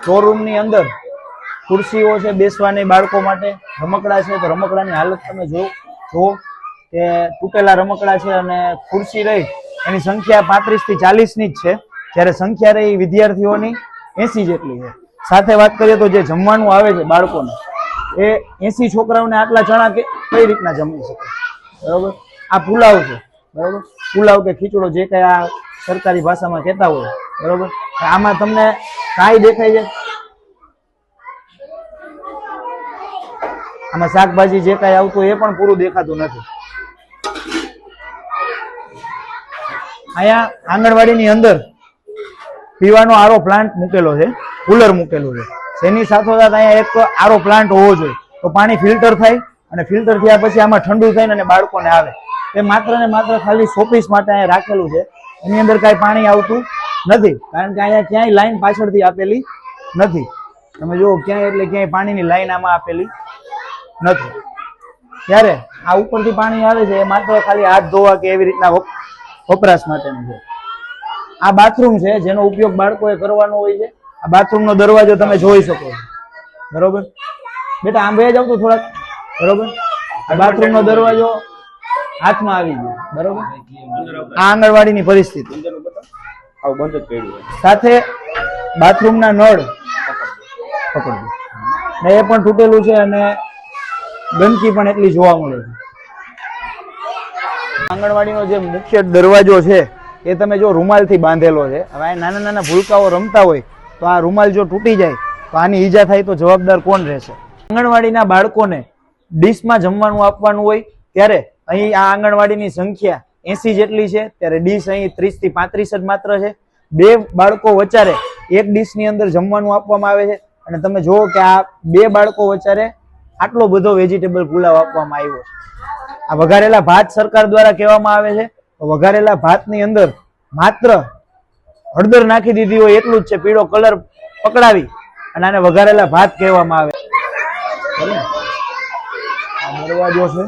Showroom ની અંદર ખુરશીઓ છે બેસવાની બાળકો માટે, રમકડા છે તો રમકડાની હાલત તમે જો કે તૂટેલા રમકડા છે અને ખુરશી રહી એની સંખ્યા 35 થી 40 ની જ છે, જ્યારે સંખ્યા રહી વિદ્યાર્થીઓની 80 જેટલી છે. સાથે વાત કરીએ તો જે જમવાનું આવે છે બાળકોને એ 80 છોકરાઓને આટલા ચણા કઈ રીતના જમી શકે, બરોબર. આ પુલાવ છે, બરોબર, પુલાવ કે ખીચડો જે કઈ આ સરકારી ભાષામાં કહેતા હોય, બરોબર. આમાં તમને કાંઈ દેખાય છે? આમાં શાકભાજી જે કાંઈ આવતું એ પણ પૂરું દેખાતું નથી. અહીંયા આંગણવાડીની અંદર પીવાનો આરો પ્લાન્ટ મૂકેલો છે, કુલર મૂકેલું છે, જેની સાથોસાથ અહીંયા એક આરો પ્લાન્ટ હોવો જોઈએ તો પાણી ફિલ્ટર થાય અને ફિલ્ટર થયા પછી આમાં ઠંડુ થઈને અને બાળકોને આવે. એ માત્ર ને માત્ર ખાલી શોપીસ માટે અહીંયા રાખેલું છે. એની અંદર કાંઈ પાણી આવતું નથી, કારણ કે અહીંયા ક્યાંય લાઈન પાછળથી આપેલી નથી. તમે જુઓ ક્યાંય એટલે ક્યાંય પાણીની લાઈન આમાં આપેલી નથી. ત્યારે આ ઉપરથી પાણી આવે છે એ માત્ર ખાલી હાથ ધોવા કે એવી રીતના વપરાશ માટેનું છે. આ બાથરૂમ છે જેનો ઉપયોગ બાળકોએ કરવાનો હોય છે. આ બાથરૂમનો દરવાજો તમે જોઈ શકો છો, બરોબર. બેટા આમ બે જાવ તો થોડાક, બરોબર. આ બાથરૂમનો દરવાજો હાથમાં આવી ગયો, બરોબર. આ આંગણવાડીની પરિસ્થિતિ. સાથે બાથરૂમના નળ પકડજો ને એ પણ તૂટેલું છે અને ગંદકી પણ એટલી જોવા મળે છે. આંગણવાડીનો જે મુખ્ય દરવાજો છે એ તમે જો રૂમાલથી બાંધેલો છે. હવે આ નાના નાના ભૂલકાઓ રમતા હોય તો આ રૂમાલ જો તૂટી જાય તો આની ઈજા થાય તો જવાબદાર કોણ રહેશે? આંગણવાડીના બાળકોને ડીશમાં જમવાનું આપવાનું હોય ત્યારે અહીં આ આંગણવાડીની સંખ્યા 80 જેટલી છે, ત્યારે ડીશ અહીં 30 થી 35 જ માત્ર છે. 2 બાળકો વચારે એક ડીશની અંદર જમવાનું આપવામાં આવે છે અને તમે જુઓ કે આ 2 બાળકો વચારે આટલો બધો વેજીટેબલ પુલાવ આપવામાં આવ્યો છે. આ વઘારેલા ભાત સરકાર દ્વારા કહેવામાં આવે છે, વઘારેલા ભાતની અંદર માત્ર હળદર નાખી દીધી હોય એટલું જ છે, પીળો કલર પકડાવી અને આને વઘારેલા ભાત કહેવામાં આવે. આ દરવાજો છે.